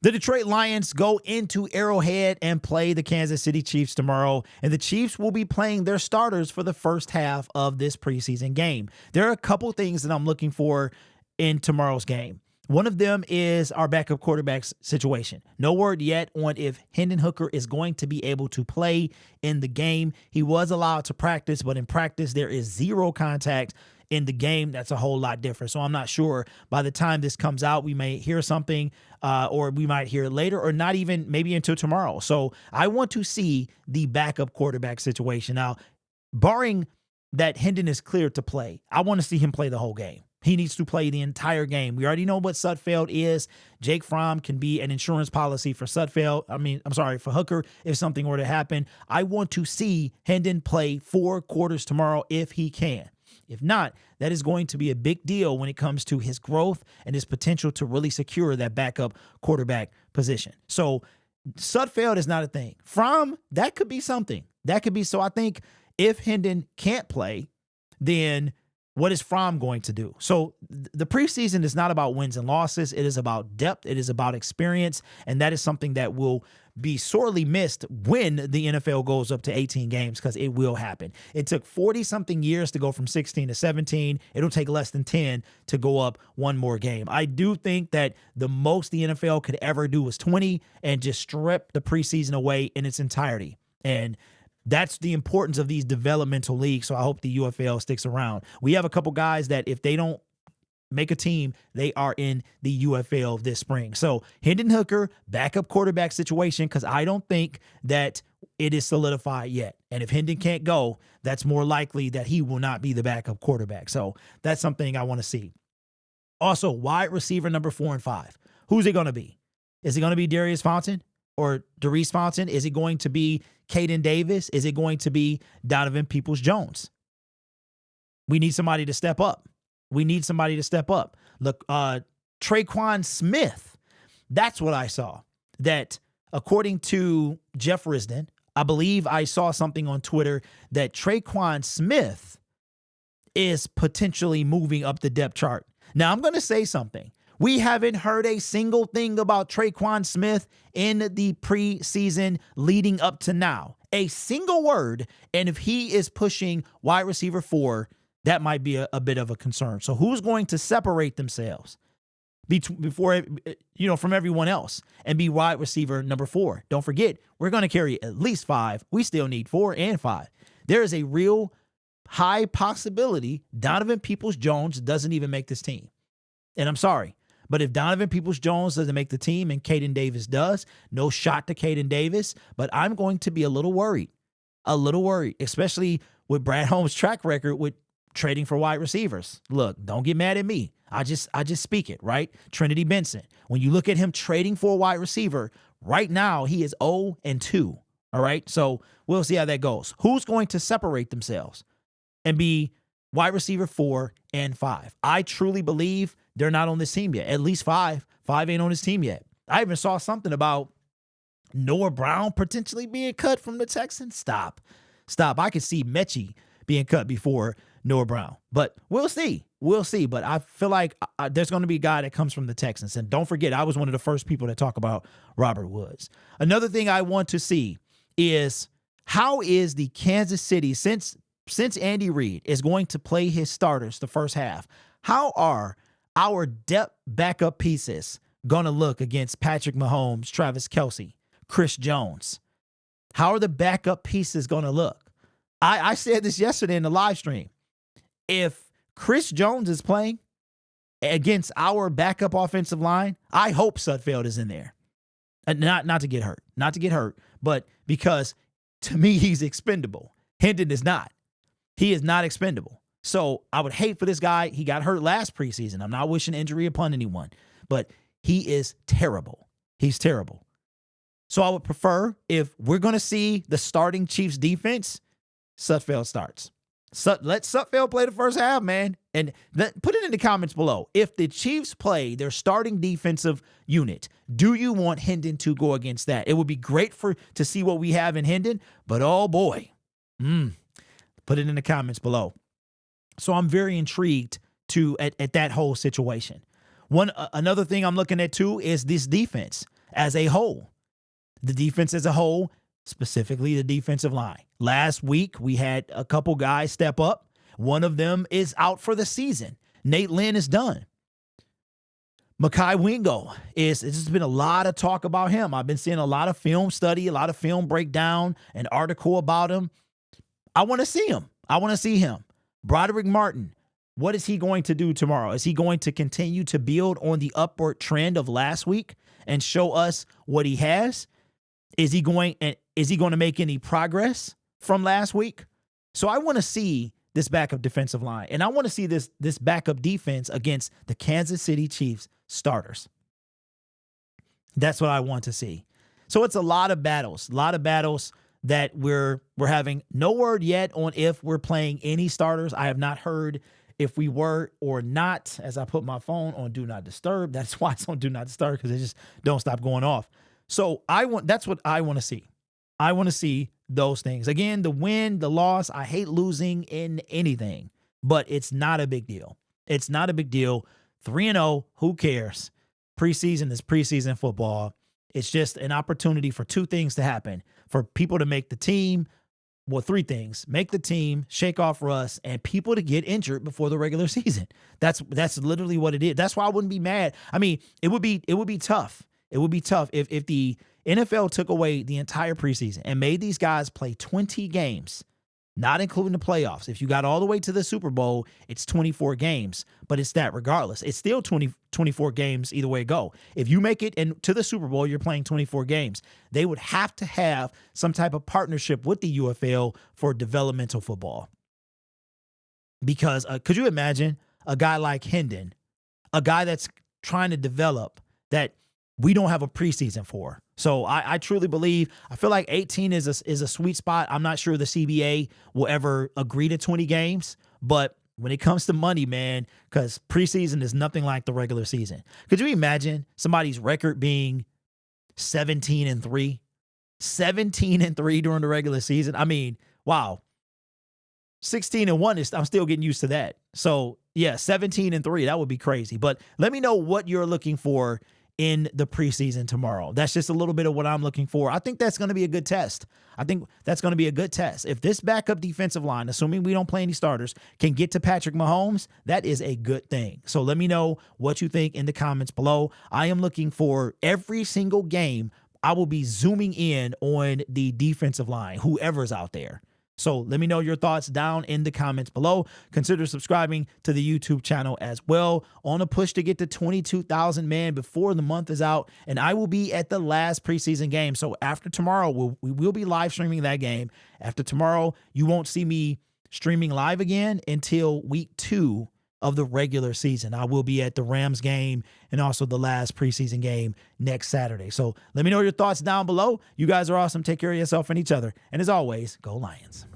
The Detroit Lions go into Arrowhead and play the Kansas City Chiefs tomorrow, and the Chiefs will be playing their starters for the first half of this preseason game. There are a couple things that I'm looking for in tomorrow's game. One of them is our backup quarterback's situation. No word yet on if Hendon Hooker is going to be able to play in the game. He was allowed to practice, but in practice there is zero contact. In the game, that's a whole lot different. So I'm not sure. By the time this comes out, we may hear something or we might hear it later or not even maybe until tomorrow. So I want to see the backup quarterback situation. Now, barring that Hendon is cleared to play, I want to see him play the whole game. He needs to play the entire game. We already know what Sudfeld is. Jake Fromm can be an insurance policy for for Hooker if something were to happen. I want to see Hendon play 4 quarters tomorrow if he can. If not, that is going to be a big deal when it comes to his growth and his potential to really secure that backup quarterback position. So Sudfeld is not a thing. Fromm, that could be something. So I think if Hendon can't play, then what is Fromm going to do? So the preseason is not about wins and losses. It is about depth. It is about experience. And that is something that will be sorely missed when the NFL goes up to 18 games, because it will happen. It took 40-something years to go from 16 to 17. It'll take less than 10 to go up one more game. I do think that the most the NFL could ever do was 20 and just strip the preseason away in its entirety. And that's the importance of these developmental leagues, so I hope the UFL sticks around. We have a couple guys that if they don't make a team, they are in the UFL this spring. So Hendon Hooker, backup quarterback situation, because I don't think that it is solidified yet. And if Hendon can't go, that's more likely that he will not be the backup quarterback. So that's something I want to see. Also, wide receiver number 4 and 5. Who's it going to be? Is it going to be Darius Fountain or Darius Fountain? Is it going to be Caden Davis? Is it going to be Donovan Peoples-Jones? We need somebody to step up. Look, Traquan Smith, that's what I saw. That according to Jeff Risden, I believe I saw something on Twitter that Traquan Smith is potentially moving up the depth chart. Now, I'm going to say something. We haven't heard a single thing about Traquan Smith in the preseason leading up to now. A single word. And if he is pushing wide receiver 4, that might be a bit of a concern. So who's going to separate themselves from everyone else and be wide receiver number 4? Don't forget, we're going to carry at least 5. We still need 4 and 5. There is a real high possibility Donovan Peoples-Jones doesn't even make this team. And I'm sorry, but if Donovan Peoples-Jones doesn't make the team and Caden Davis does, no shot to Caden Davis, but I'm going to be a little worried, especially with Brad Holmes' track record with trading for wide receivers. Look, don't get mad at me. I just speak it, right? Trinity Benson. When you look at him trading for a wide receiver, right now he is 0-2. All right. So we'll see how that goes. Who's going to separate themselves and be wide receiver 4 and 5? I truly believe they're not on this team yet. At least 5. 5 ain't on this team yet. I even saw something about Noah Brown potentially being cut from the Texans. Stop. I could see Mechie being cut before Noah Brown. But we'll see. But I feel like there's going to be a guy that comes from the Texans. And don't forget, I was one of the first people to talk about Robert Woods. Another thing I want to see is how is the Kansas City, since Andy Reid is going to play his starters the first half, how are our depth backup pieces going to look against Patrick Mahomes, Travis Kelce, Chris Jones? How are the backup pieces going to look? I said this yesterday in the live stream. If Chris Jones is playing against our backup offensive line, I hope Sudfeld is in there. Not to get hurt, but because to me, he's expendable. Hendon is not. He is not expendable. So I would hate for this guy. He got hurt last preseason. I'm not wishing injury upon anyone, but he is terrible. He's terrible. So I would prefer, if we're going to see the starting Chiefs defense, Sudfeld starts. Let Sudfeld play the first half, man. And put it in the comments below. If the Chiefs play their starting defensive unit, do you want Hendon to go against that? It would be great to see what we have in Hendon, but oh boy. Put it in the comments below. So I'm very intrigued at that whole situation. Another thing I'm looking at too is this defense. as a whole. The defense as a whole, specifically the defensive line. Last week, we had a couple guys step up. One of them is out for the season. Nate Lynn is done. Mekhi Wingo there's been a lot of talk about him. I've been seeing a lot of film study, a lot of film breakdown, an article about him. I want to see him. I want to see him. Broderick Martin, what is he going to do tomorrow? Is he going to continue to build on the upward trend of last week and show us what he has? Is he going to make any progress from last week? So I want to see this backup defensive line, and I want to see this backup defense against the Kansas City Chiefs starters. That's what I want to see. So it's a lot of battles that we're having. No word yet on if we're playing any starters. I have not heard if we were or not, as I put my phone on Do Not Disturb. That's why it's on Do Not Disturb, because it just don't stop going off. So that's what I want to see. I want to see those things. Again, the win, the loss, I hate losing in anything, but it's not a big deal. It's not a big deal. 3-0, who cares? Preseason is preseason football. It's just an opportunity for two things to happen. For people to make the team, well, three things: make the team, shake off rust, and people to get injured before the regular season. That's literally what it is. That's why I wouldn't be mad. I mean, it would be tough. It would be tough if the NFL took away the entire preseason and made these guys play 20 games, not including the playoffs. If you got all the way to the Super Bowl, it's 24 games, but it's that regardless. It's still 24 games either way it go. If you make it to the Super Bowl, you're playing 24 games. They would have to have some type of partnership with the UFL for developmental football. Because could you imagine a guy like Hendon, a guy that's trying to develop, that we don't have a preseason for? So I truly believe, I feel like 18 is a sweet spot. I'm not sure the CBA will ever agree to 20 games, but when it comes to money, man, because preseason is nothing like the regular season. Could you imagine somebody's record being 17-3? 17-3 during the regular season? I mean, wow. 16-1 I'm still getting used to that. So yeah, 17-3, that would be crazy. But let me know what you're looking for in the preseason tomorrow. That's just a little bit of what I'm looking for. I think that's going to be a good test. If this backup defensive line, assuming we don't play any starters, can get to Patrick Mahomes, that is a good thing. So let me know what you think in the comments below. I am looking for every single game. I will be zooming in on the defensive line, whoever's out there. So let me know your thoughts down in the comments below. Consider subscribing to the YouTube channel as well. On a push to get to 22,000, man, before the month is out. And I will be at the last preseason game. So after tomorrow, we will be live streaming that game. After tomorrow, you won't see me streaming live again until week 2 of the regular season. I will be at the Rams game and also the last preseason game next Saturday. So let me know your thoughts down below. You guys are awesome. Take care of yourself and each other. And as always, go Lions.